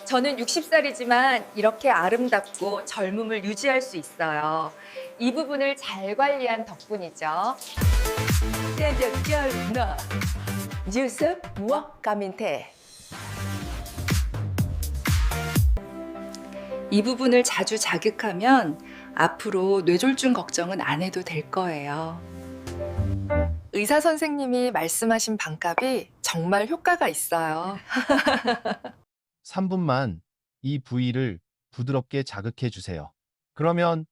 저는 60살이지만 이렇게 아름답고 젊음을 유지할 수 있어요. 이 부분을 잘 관리한 덕분이죠. 나 뉴스 무엇 가민테 이 부분을 자주 자극하면 앞으로 뇌졸중 걱정은 안 해도 될 거예요. 의사 선생님이 말씀하신 방값이 정말 효과가 있어요. 3분만 이 부위를 부드럽게 자극해 주세요. 그러면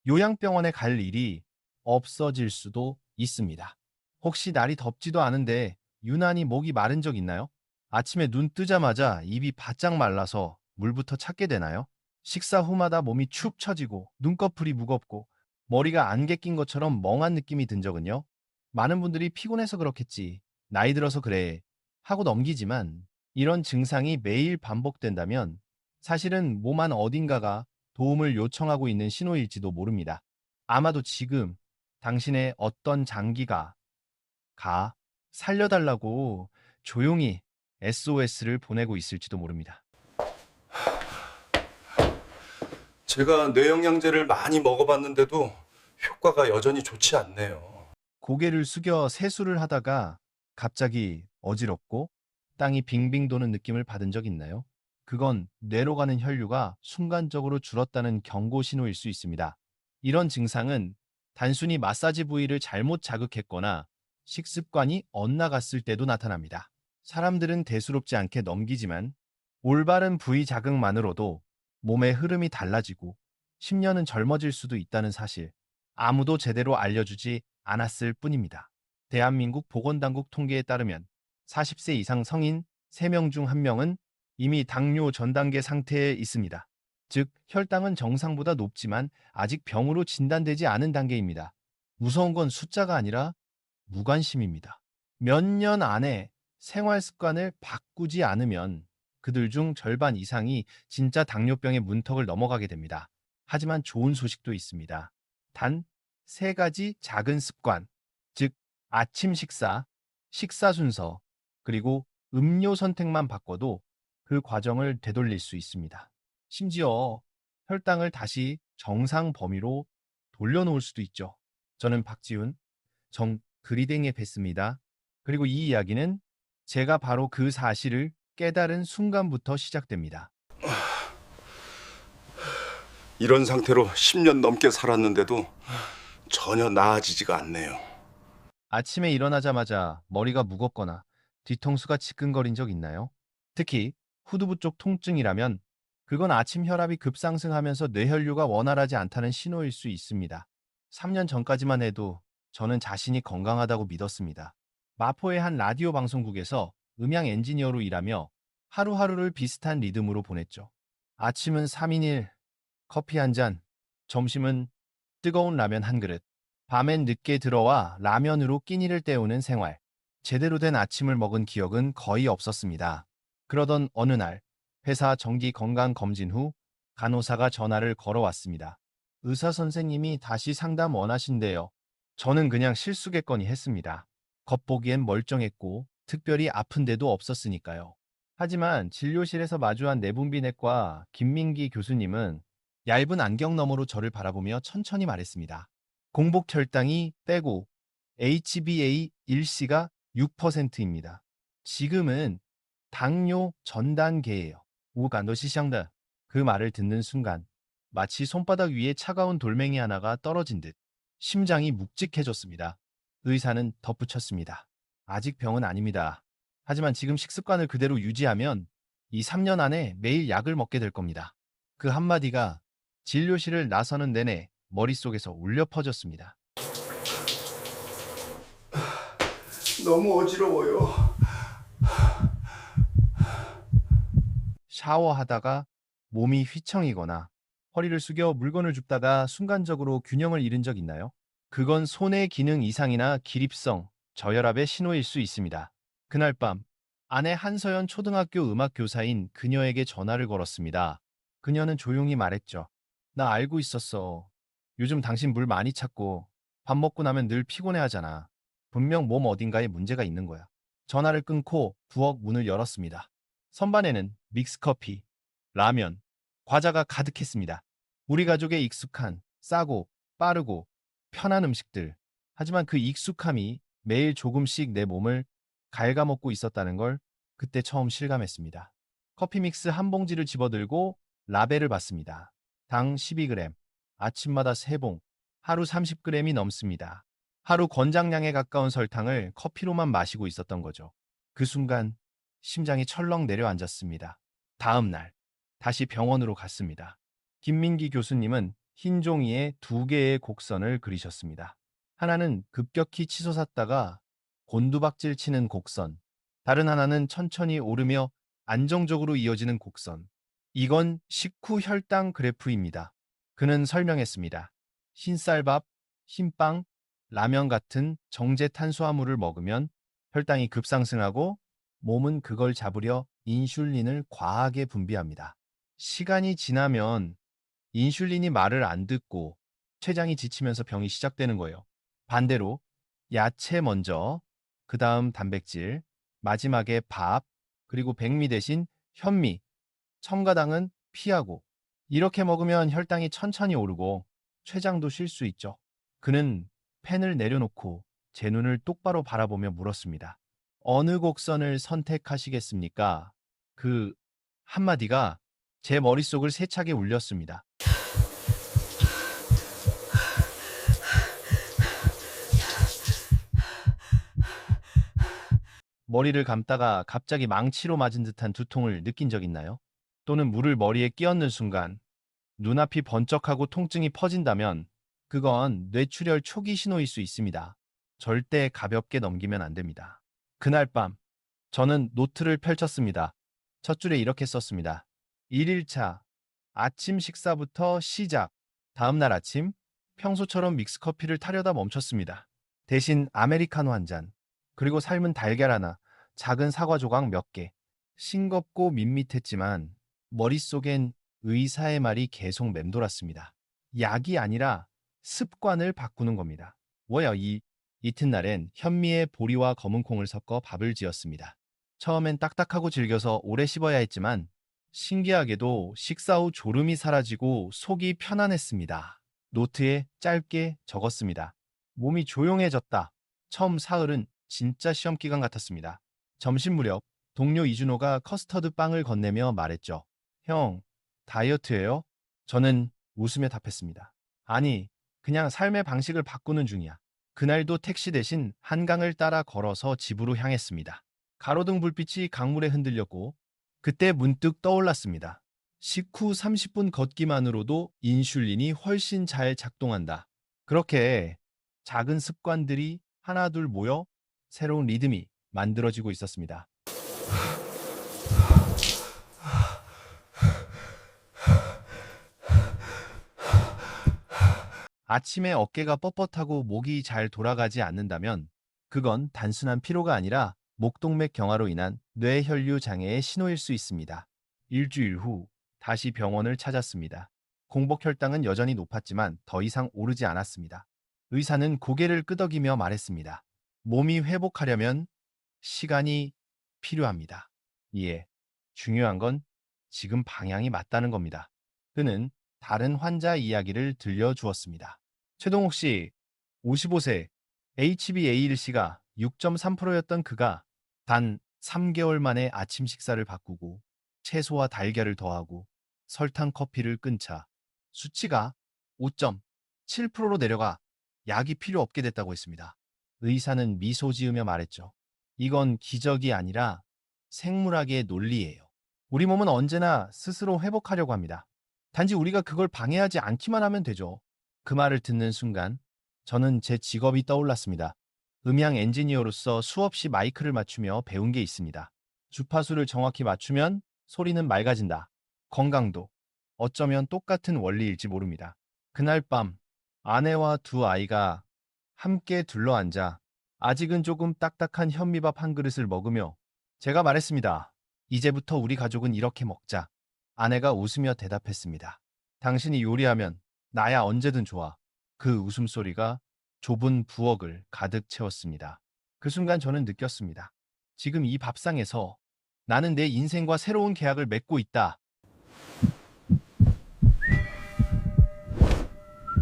요양병원에 갈 일이 없어질 수도 있습니다. 혹시 날이 덥지도 않은데 유난히 목이 마른 적 있나요? 아침에 눈 뜨자마자 입이 바짝 말라서 물부터 찾게 되나요? 식사 후마다 몸이 축 처지고 눈꺼풀이 무겁고 머리가 안개 낀 것처럼 멍한 느낌이 든 적은요? 많은 분들이 피곤해서 그렇겠지, 나이 들어서 그래 하고 넘기지만 이런 증상이 매일 반복된다면 사실은 몸 안 어딘가가 도움을 요청하고 있는 신호일지도 모릅니다. 아마도 지금 당신의 어떤 장기가 살려달라고 조용히 SOS를 보내고 있을지도 모릅니다. 제가 뇌영양제를 많이 먹어봤는데도 효과가 여전히 좋지 않네요. 고개를 숙여 세수를 하다가 갑자기 어지럽고 땅이 빙빙 도는 느낌을 받은 적 있나요? 그건 뇌로 가는 혈류가 순간적으로 줄었다는 경고 신호일 수 있습니다. 이런 증상은 단순히 마사지 부위를 잘못 자극했거나 식습관이 엇나갔을 때도 나타납니다. 사람들은 대수롭지 않게 넘기지만 올바른 부위 자극만으로도 몸의 흐름이 달라지고 10년은 젊어질 수도 있다는 사실, 아무도 제대로 알려주지 않았을 뿐입니다. 대한민국 보건당국 통계에 따르면 40세 이상 성인 3명 중 1명은 이미 당뇨 전 단계 상태에 있습니다. 즉, 혈당은 정상보다 높지만 아직 병으로 진단되지 않은 단계입니다. 무서운 건 숫자가 아니라 무관심입니다. 몇 년 안에 생활 습관을 바꾸지 않으면 그들 중 절반 이상이 진짜 당뇨병의 문턱을 넘어가게 됩니다. 하지만 좋은 소식도 있습니다. 단 3가지 작은 습관, 즉 아침 식사, 식사 순서, 그리고 음료 선택만 바꿔도 그 과정을 되돌릴 수 있습니다. 심지어 혈당을 다시 정상 범위로 돌려놓을 수도 있죠. 저는 박지훈, 그리댕에 뵀습니다. 그리고 이 이야기는 제가 바로 그 사실을 깨달은 순간부터 시작됩니다. 이런 상태로 10년 넘게 살았는데도 전혀 나아지지가 않네요. 아침에 일어나자마자 머리가 무겁거나 뒤통수가 지끈거린 적 있나요? 특히 후두부 쪽 통증이라면 그건 아침 혈압이 급상승하면서 뇌혈류가 원활하지 않다는 신호일 수 있습니다. 3년 전까지만 해도 저는 자신이 건강하다고 믿었습니다. 마포의 한 라디오 방송국에서 음향 엔지니어로 일하며 하루하루를 비슷한 리듬으로 보냈죠. 아침은 3인 1, 커피 한 잔, 점심은 뜨거운 라면 한 그릇, 밤엔 늦게 들어와 라면으로 끼니를 때우는 생활. 제대로 된 아침을 먹은 기억은 거의 없었습니다. 그러던 어느 날 회사 정기 건강 검진 후 간호사가 전화를 걸어왔습니다. 의사 선생님이 다시 상담 원하신대요. 저는 그냥 실수겠거니 했습니다. 겉보기엔 멀쩡했고 특별히 아픈 데도 없었으니까요. 하지만 진료실에서 마주한 내분비내과 김민기 교수님은 얇은 안경 너머로 저를 바라보며 천천히 말했습니다. 공복 혈당이 빼고 HbA1c가 6%입니다. 지금은 당뇨 전 단계예요. 우간도 시샹다. 그 말을 듣는 순간 마치 손바닥 위에 차가운 돌멩이 하나가 떨어진 듯 심장이 묵직해졌습니다. 의사는 덧붙였습니다. 아직 병은 아닙니다. 하지만 지금 식습관을 그대로 유지하면 이 3년 안에 매일 약을 먹게 될 겁니다. 그 한마디가 진료실을 나서는 내내 머릿속에서 울려 퍼졌습니다. 너무 어지러워요. 샤워하다가 몸이 휘청이거나 허리를 숙여 물건을 줍다가 순간적으로 균형을 잃은 적 있나요? 그건 손의 기능 이상이나 기립성, 저혈압의 신호일 수 있습니다. 그날 밤 아내 한서연 초등학교 음악 교사인 그녀에게 전화를 걸었습니다. 그녀는 조용히 말했죠. 나 알고 있었어. 요즘 당신 물 많이 찾고 밥 먹고 나면 늘 피곤해하잖아. 분명 몸 어딘가에 문제가 있는 거야. 전화를 끊고 부엌 문을 열었습니다. 선반에는 믹스커피, 라면, 과자가 가득했습니다. 우리 가족의 익숙한, 싸고, 빠르고, 편한 음식들. 하지만 그 익숙함이 매일 조금씩 내 몸을 갉아먹고 있었다는 걸 그때 처음 실감했습니다. 커피 믹스 한 봉지를 집어들고 라벨을 봤습니다. 당 12g, 아침마다 3봉, 하루 30g이 넘습니다. 하루 권장량에 가까운 설탕을 커피로만 마시고 있었던 거죠. 그 순간 심장이 철렁 내려앉았습니다. 다음 날 다시 병원으로 갔습니다. 김민기 교수님은 흰 종이에 2개의 곡선을 그리셨습니다. 하나는 급격히 치솟았다가 곤두박질 치는 곡선, 다른 하나는 천천히 오르며 안정적으로 이어지는 곡선. 이건 식후 혈당 그래프입니다. 그는 설명했습니다. 흰쌀밥, 흰빵, 라면 같은 정제 탄수화물을 먹으면 혈당이 급상승하고 몸은 그걸 잡으려 인슐린을 과하게 분비합니다. 시간이 지나면 인슐린이 말을 안 듣고 췌장이 지치면서 병이 시작되는 거예요. 반대로 야채 먼저, 그 다음 단백질, 마지막에 밥, 그리고 백미 대신 현미, 첨가당은 피하고 이렇게 먹으면 혈당이 천천히 오르고 췌장도 쉴 수 있죠. 그는 펜을 내려놓고 제 눈을 똑바로 바라보며 물었습니다. 어느 곡선을 선택하시겠습니까? 그 한마디가 제 머릿속을 세차게 울렸습니다. 머리를 감다가 갑자기 망치로 맞은 듯한 두통을 느낀 적 있나요? 또는 물을 머리에 끼얹는 순간 눈앞이 번쩍하고 통증이 퍼진다면 그건 뇌출혈 초기 신호일 수 있습니다. 절대 가볍게 넘기면 안 됩니다. 그날 밤 저는 노트를 펼쳤습니다. 첫 줄에 이렇게 썼습니다. 1일차 아침 식사부터 시작. 다음 날 아침 평소처럼 믹스커피를 타려다 멈췄습니다. 대신 아메리카노 한 잔, 그리고 삶은 달걀 하나, 작은 사과 조각 몇 개. 싱겁고 밋밋했지만 머릿속엔 의사의 말이 계속 맴돌았습니다. 약이 아니라 습관을 바꾸는 겁니다. 뭐야, 이튿날엔 현미에 보리와 검은콩을 섞어 밥을 지었습니다. 처음엔 딱딱하고 질겨서 오래 씹어야 했지만 신기하게도 식사 후 졸음이 사라지고 속이 편안했습니다. 노트에 짧게 적었습니다. 몸이 조용해졌다. 처음 사흘은 진짜 시험 기간 같았습니다. 점심 무렵 동료 이준호가 커스터드 빵을 건네며 말했죠. 형, 다이어트예요? 저는 웃으며 답했습니다. 아니, 그냥 삶의 방식을 바꾸는 중이야. 그날도 택시 대신 한강을 따라 걸어서 집으로 향했습니다. 가로등 불빛이 강물에 흔들렸고 그때 문득 떠올랐습니다. 식후 30분 걷기만으로도 인슐린이 훨씬 잘 작동한다. 그렇게 작은 습관들이 하나둘 모여 새로운 리듬이 만들어지고 있었습니다. 아침에 어깨가 뻣뻣하고 목이 잘 돌아가지 않는다면 그건 단순한 피로가 아니라 목동맥 경화로 인한 뇌혈류 장애의 신호일 수 있습니다. 일주일 후 다시 병원을 찾았습니다. 공복 혈당은 여전히 높았지만 더 이상 오르지 않았습니다. 의사는 고개를 끄덕이며 말했습니다. 몸이 회복하려면 시간이 필요합니다. 이에 중요한 건 지금 방향이 맞다는 겁니다. 그는 다른 환자 이야기를 들려주었습니다. 최동욱 씨, 55세, HbA1C가 6.3%였던 그가 단 3개월 만에 아침 식사를 바꾸고 채소와 달걀을 더하고 설탕 커피를 끊자 수치가 5.7%로 내려가 약이 필요 없게 됐다고 했습니다. 의사는 미소 지으며 말했죠. 이건 기적이 아니라 생물학의 논리예요. 우리 몸은 언제나 스스로 회복하려고 합니다. 단지 우리가 그걸 방해하지 않기만 하면 되죠. 그 말을 듣는 순간 저는 제 직업이 떠올랐습니다. 음향 엔지니어로서 수없이 마이크를 맞추며 배운 게 있습니다. 주파수를 정확히 맞추면 소리는 맑아진다. 건강도 어쩌면 똑같은 원리일지 모릅니다. 그날 밤 아내와 두 아이가 함께 둘러앉아 아직은 조금 딱딱한 현미밥 한 그릇을 먹으며 제가 말했습니다. 이제부터 우리 가족은 이렇게 먹자. 아내가 웃으며 대답했습니다. 당신이 요리하면 나야 언제든 좋아. 그 웃음소리가 좁은 부엌을 가득 채웠습니다. 그 순간 저는 느꼈습니다. 지금 이 밥상에서 나는 내 인생과 새로운 계약을 맺고 있다.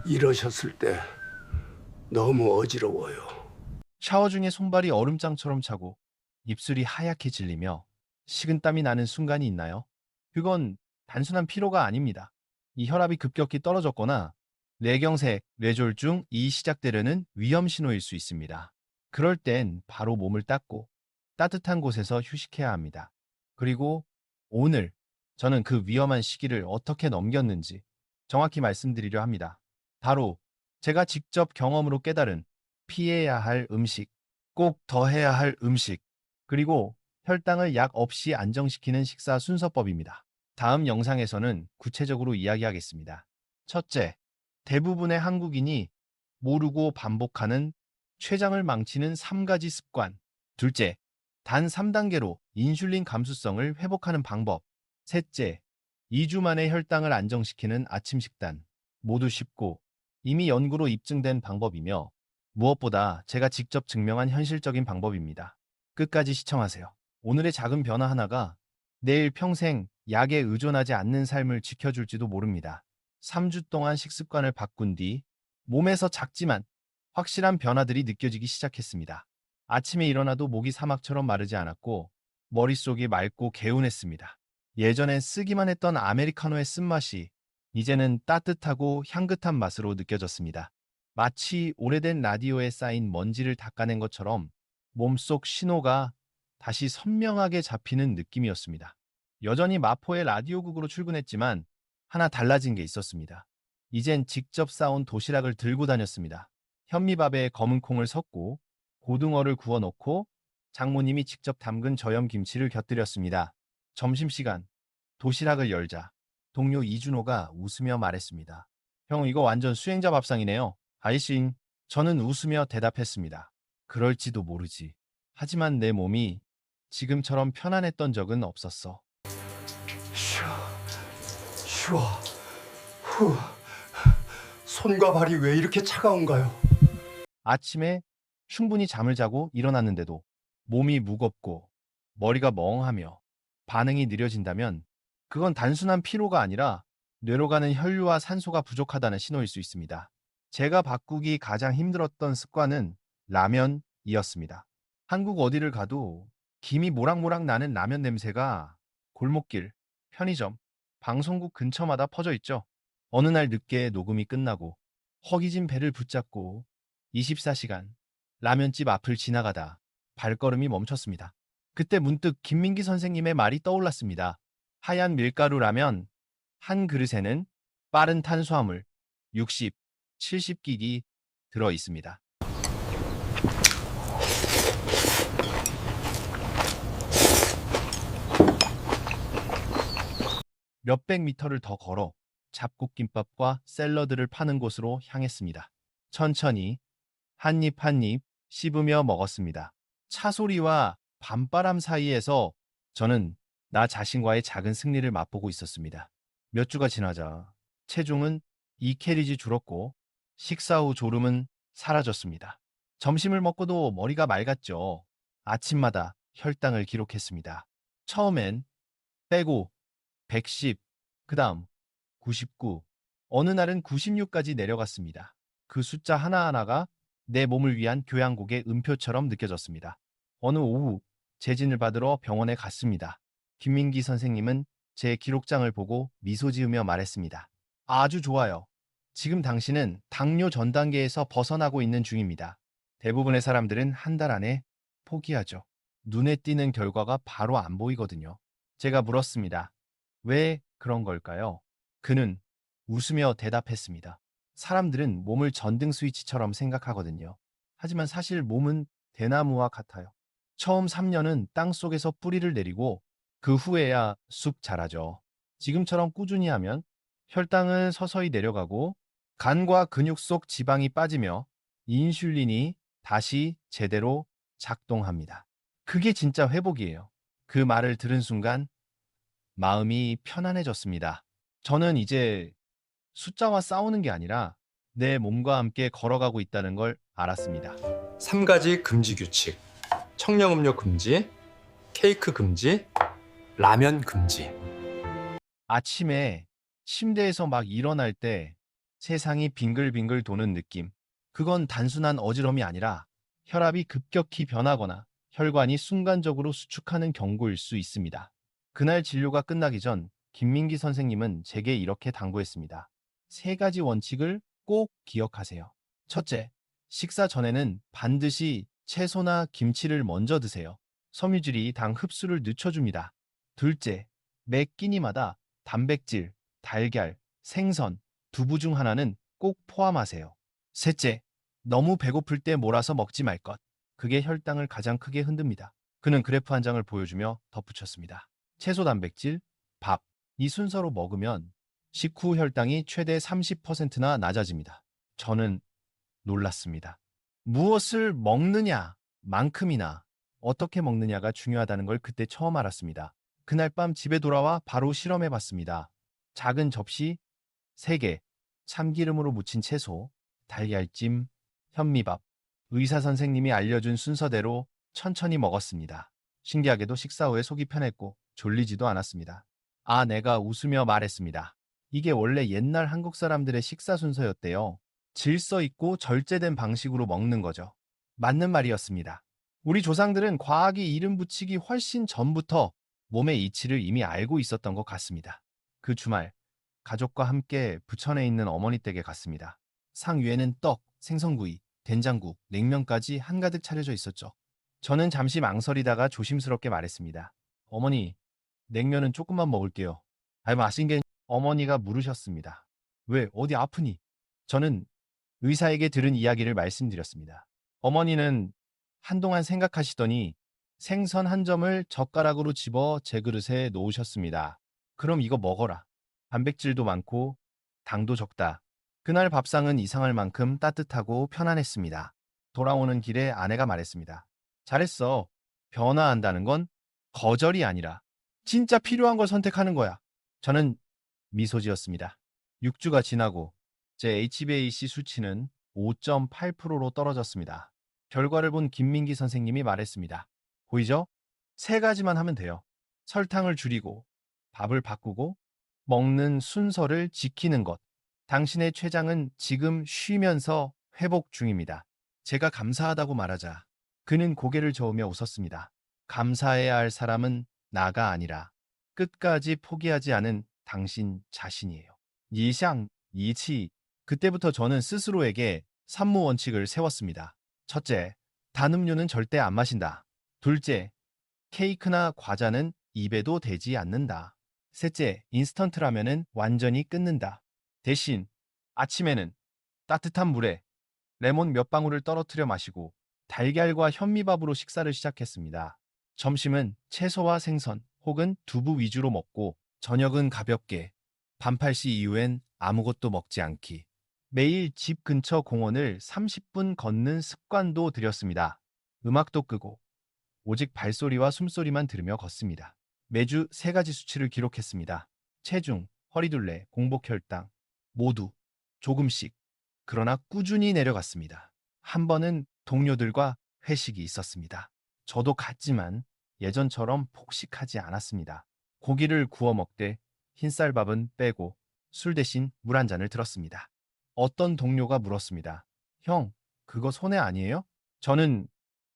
이러셨을 때 너무 어지러워요. 샤워 중에 손발이 얼음장처럼 차고 입술이 하얗게 질리며 식은땀이 나는 순간이 있나요? 그건 단순한 피로가 아닙니다. 이 혈압이 급격히 떨어졌거나 뇌경색, 뇌졸중이 시작되려는 위험 신호일 수 있습니다. 그럴 땐 바로 몸을 닦고 따뜻한 곳에서 휴식해야 합니다. 그리고 오늘 저는 그 위험한 시기를 어떻게 넘겼는지 정확히 말씀드리려 합니다. 바로 제가 직접 경험으로 깨달은 피해야 할 음식, 꼭 더 해야 할 음식, 그리고 혈당을 약 없이 안정시키는 식사 순서법입니다. 다음 영상에서는 구체적으로 이야기하겠습니다. 첫째, 대부분의 한국인이 모르고 반복하는 췌장을 망치는 3가지 습관. 둘째, 단 3단계로 인슐린 감수성을 회복하는 방법. 셋째, 2주 만에 혈당을 안정시키는 아침 식단. 모두 쉽고 이미 연구로 입증된 방법이며 무엇보다 제가 직접 증명한 현실적인 방법입니다. 끝까지 시청하세요. 오늘의 작은 변화 하나가 내일 평생 약에 의존하지 않는 삶을 지켜줄지도 모릅니다. 3주 동안 식습관을 바꾼 뒤 몸에서 작지만 확실한 변화들이 느껴지기 시작했습니다. 아침에 일어나도 목이 사막처럼 마르지 않았고 머릿속이 맑고 개운했습니다. 예전엔 쓰기만 했던 아메리카노의 쓴맛이 이제는 따뜻하고 향긋한 맛으로 느껴졌습니다. 마치 오래된 라디오에 쌓인 먼지를 닦아낸 것처럼 몸속 신호가 다시 선명하게 잡히는 느낌이었습니다. 여전히 마포의 라디오국으로 출근했지만 하나 달라진 게 있었습니다. 이젠 직접 싸온 도시락을 들고 다녔습니다. 현미밥에 검은 콩을 섞고 고등어를 구워 넣고 장모님이 직접 담근 저염 김치를 곁들였습니다. 점심시간, 도시락을 열자 동료 이준호가 웃으며 말했습니다. 형, 이거 완전 수행자 밥상이네요. 아이싱. 저는 웃으며 대답했습니다. 그럴지도 모르지. 하지만 내 몸이 지금처럼 편안했던 적은 없었어. 쉬워. 후. 손과 발이 왜 이렇게 차가운가요? 아침에 충분히 잠을 자고 일어났는데도 몸이 무겁고 머리가 멍하며 반응이 느려진다면 그건 단순한 피로가 아니라 뇌로 가는 혈류와 산소가 부족하다는 신호일 수 있습니다. 제가 바꾸기 가장 힘들었던 습관은 라면이었습니다. 한국 어디를 가도 김이 모락모락 나는 라면 냄새가 골목길, 편의점, 방송국 근처마다 퍼져 있죠. 어느 날 늦게 녹음이 끝나고 허기진 배를 붙잡고 24시간 라면집 앞을 지나가다 발걸음이 멈췄습니다. 그때 문득 김민기 선생님의 말이 떠올랐습니다. 하얀 밀가루 라면 한 그릇에는 빠른 탄수화물 60, 70끼기 들어 있습니다. 몇백 미터를 더 걸어 잡곡김밥과 샐러드를 파는 곳으로 향했습니다. 천천히 한 입 한 입 씹으며 먹었습니다. 차 소리와 밤바람 사이에서 저는 나 자신과의 작은 승리를 맛보고 있었습니다. 몇 주가 지나자 체중은 2kg 줄었고 식사 후 졸음은 사라졌습니다. 점심을 먹고도 머리가 맑았죠. 아침마다 혈당을 기록했습니다. 처음엔 빼고 110, 그 다음 99, 어느 날은 96까지 내려갔습니다. 그 숫자 하나하나가 내 몸을 위한 교양곡의 음표처럼 느껴졌습니다. 어느 오후 재진을 받으러 병원에 갔습니다. 김민기 선생님은 제 기록장을 보고 미소 지으며 말했습니다. 아주 좋아요. 지금 당신은 당뇨 전 단계에서 벗어나고 있는 중입니다. 대부분의 사람들은 한 달 안에 포기하죠. 눈에 띄는 결과가 바로 안 보이거든요. 제가 물었습니다. 왜 그런 걸까요? 그는 웃으며 대답했습니다. 사람들은 몸을 전등 스위치처럼 생각하거든요. 하지만 사실 몸은 대나무와 같아요. 처음 3년은 땅 속에서 뿌리를 내리고 그 후에야 쑥 자라죠. 지금처럼 꾸준히 하면 혈당은 서서히 내려가고 간과 근육 속 지방이 빠지며 인슐린이 다시 제대로 작동합니다. 그게 진짜 회복이에요. 그 말을 들은 순간 마음이 편안해졌습니다. 저는 이제 숫자와 싸우는 게 아니라 내 몸과 함께 걸어가고 있다는 걸 알았습니다. 3가지 금지 규칙. 청량음료 금지, 케이크 금지, 라면 금지. 아침에 침대에서 막 일어날 때 세상이 빙글빙글 도는 느낌. 그건 단순한 어지럼이 아니라 혈압이 급격히 변하거나 혈관이 순간적으로 수축하는 경고일 수 있습니다. 그날 진료가 끝나기 전 김민기 선생님은 제게 이렇게 당부했습니다. 세 가지 원칙을 꼭 기억하세요. 첫째, 식사 전에는 반드시 채소나 김치를 먼저 드세요. 섬유질이 당 흡수를 늦춰줍니다. 둘째, 매 끼니마다 단백질, 달걀, 생선, 두부 중 하나는 꼭 포함하세요. 셋째, 너무 배고플 때 몰아서 먹지 말 것. 그게 혈당을 가장 크게 흔듭니다. 그는 그래프 한 장을 보여주며 덧붙였습니다. 채소 단백질, 밥. 이 순서로 먹으면 식후 혈당이 최대 30%나 낮아집니다. 저는 놀랐습니다. 무엇을 먹느냐, 만큼이나 어떻게 먹느냐가 중요하다는 걸 그때 처음 알았습니다. 그날 밤 집에 돌아와 바로 실험해 봤습니다. 작은 접시 3개, 참기름으로 무친 채소, 달걀찜, 현미밥. 의사 선생님이 알려준 순서대로 천천히 먹었습니다. 신기하게도 식사 후에 속이 편했고 졸리지도 않았습니다. 아, 내가 웃으며 말했습니다. 이게 원래 옛날 한국 사람들의 식사 순서였대요. 질서 있고 절제된 방식으로 먹는 거죠. 맞는 말이었습니다. 우리 조상들은 과학이 이름 붙이기 훨씬 전부터 몸의 이치를 이미 알고 있었던 것 같습니다. 그 주말, 가족과 함께 부천에 있는 어머니 댁에 갔습니다. 상 위에는 떡, 생선구이, 된장국, 냉면까지 한가득 차려져 있었죠. 저는 잠시 망설이다가 조심스럽게 말했습니다. 어머니, 냉면은 조금만 먹을게요. 아이, 맛있는 게 어머니가 물으셨습니다. 왜, 어디 아프니? 저는 의사에게 들은 이야기를 말씀드렸습니다. 어머니는 한동안 생각하시더니 생선 한 점을 젓가락으로 집어 제 그릇에 놓으셨습니다. 그럼 이거 먹어라. 단백질도 많고 당도 적다. 그날 밥상은 이상할 만큼 따뜻하고 편안했습니다. 돌아오는 길에 아내가 말했습니다. 잘했어. 변화한다는 건 거절이 아니라 진짜 필요한 걸 선택하는 거야. 저는 미소 지었습니다. 6주가 지나고 제 HbA1c 수치는 5.8%로 떨어졌습니다. 결과를 본 김민기 선생님이 말했습니다. 보이죠? 3가지만 하면 돼요. 설탕을 줄이고, 밥을 바꾸고, 먹는 순서를 지키는 것. 당신의 췌장은 지금 쉬면서 회복 중입니다. 제가 감사하다고 말하자 그는 고개를 저으며 웃었습니다. 감사해야 할 사람은 나가 아니라 끝까지 포기하지 않은 당신 자신이에요. 이샹, 이치. 그때부터 저는 스스로에게 산무 원칙을 세웠습니다. 첫째, 단 음료는 절대 안 마신다. 둘째, 케이크나 과자는 입에도 대지 않는다. 셋째, 인스턴트 라면은 완전히 끊는다. 대신 아침에는 따뜻한 물에 레몬 몇 방울을 떨어뜨려 마시고 달걀과 현미밥으로 식사를 시작했습니다. 점심은 채소와 생선 혹은 두부 위주로 먹고 저녁은 가볍게 반팔시 이후엔 아무것도 먹지 않기. 매일 집 근처 공원을 30분 걷는 습관도 들였습니다. 음악도 끄고 오직 발소리와 숨소리만 들으며 걷습니다. 매주 3가지 수치를 기록했습니다. 체중, 허리둘레, 공복혈당 모두 조금씩 그러나 꾸준히 내려갔습니다. 한 번은 동료들과 회식이 있었습니다. 저도 갔지만 예전처럼 폭식하지 않았습니다. 고기를 구워 먹되 흰쌀밥은 빼고 술 대신 물 한 잔을 들었습니다. 어떤 동료가 물었습니다. 형, 그거 손해 아니에요? 저는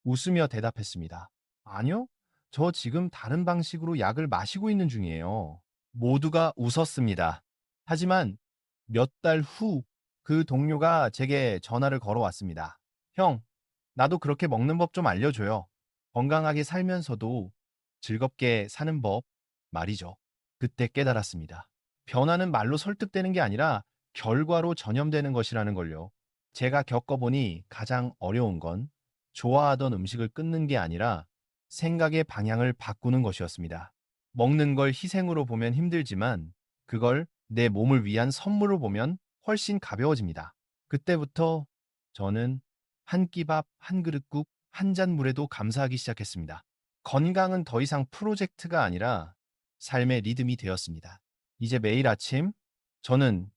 웃으며 대답했습니다. 아니요, 저 지금 다른 방식으로 약을 마시고 있는 중이에요. 모두가 웃었습니다. 하지만 몇 달 후 그 동료가 제게 전화를 걸어왔습니다. 형, 나도 그렇게 먹는 법 좀 알려줘요. 건강하게 살면서도 즐겁게 사는 법 말이죠. 그때 깨달았습니다. 변화는 말로 설득되는 게 아니라 결과로 전염되는 것이라는 걸요. 제가 겪어보니 가장 어려운 건 좋아하던 음식을 끊는 게 아니라 생각의 방향을 바꾸는 것이었습니다. 먹는 걸 희생으로 보면 힘들지만 그걸 내 몸을 위한 선물로 보면 훨씬 가벼워집니다. 그때부터 저는 한 끼 밥, 한 그릇 국, 한 잔 물에도 감사하기 시작했습니다. 건강은 더 이상 프로젝트가 아니라 삶의 리듬이 되었습니다. 이제 매일 아침 저는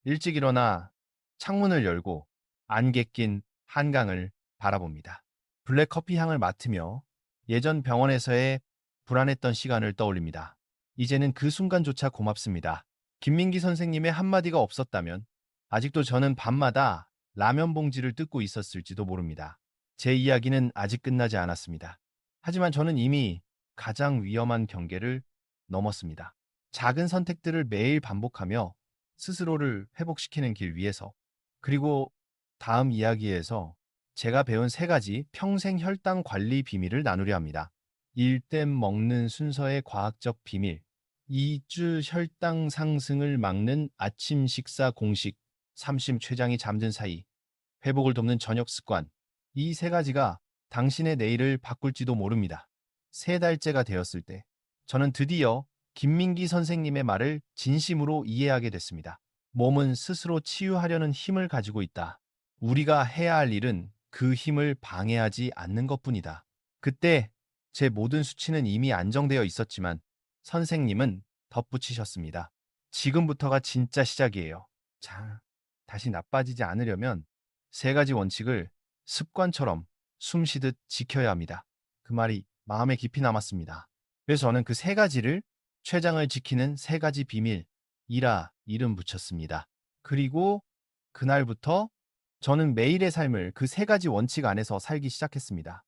일찍 일어나 창문을 열고 안개 낀 한강을 바라봅니다. 블랙커피 향을 맡으며 예전 병원에서의 불안했던 시간을 떠올립니다. 이제는 그 순간조차 고맙습니다. 김민기 선생님의 한마디가 없었다면 아직도 저는 밤마다 라면 봉지를 뜯고 있었을지도 모릅니다. 제 이야기는 아직 끝나지 않았습니다. 하지만 저는 이미 가장 위험한 경계를 넘었습니다. 작은 선택들을 매일 반복하며 스스로를 회복시키는 길 위에서, 그리고 다음 이야기에서 제가 배운 3가지 평생 혈당 관리 비밀을 나누려 합니다. 1댐 먹는 순서의 과학적 비밀, 2주 혈당 상승을 막는 아침 식사 공식, 3심 췌장이 잠든 사이 회복을 돕는 저녁 습관. 이 3가지가 당신의 내일을 바꿀지도 모릅니다. 3달째가 되었을 때 저는 드디어 김민기 선생님의 말을 진심으로 이해하게 됐습니다. 몸은 스스로 치유하려는 힘을 가지고 있다. 우리가 해야 할 일은 그 힘을 방해하지 않는 것뿐이다. 그때 제 모든 수치는 이미 안정되어 있었지만 선생님은 덧붙이셨습니다. 지금부터가 진짜 시작이에요. 자, 다시 나빠지지 않으려면 3가지 원칙을 습관처럼 숨쉬듯 지켜야 합니다. 그 말이 마음에 깊이 남았습니다. 그래서 저는 그 3가지를 췌장을 지키는 3가지 비밀이라 이름 붙였습니다. 그리고 그날부터 저는 매일의 삶을 그 3가지 원칙 안에서 살기 시작했습니다.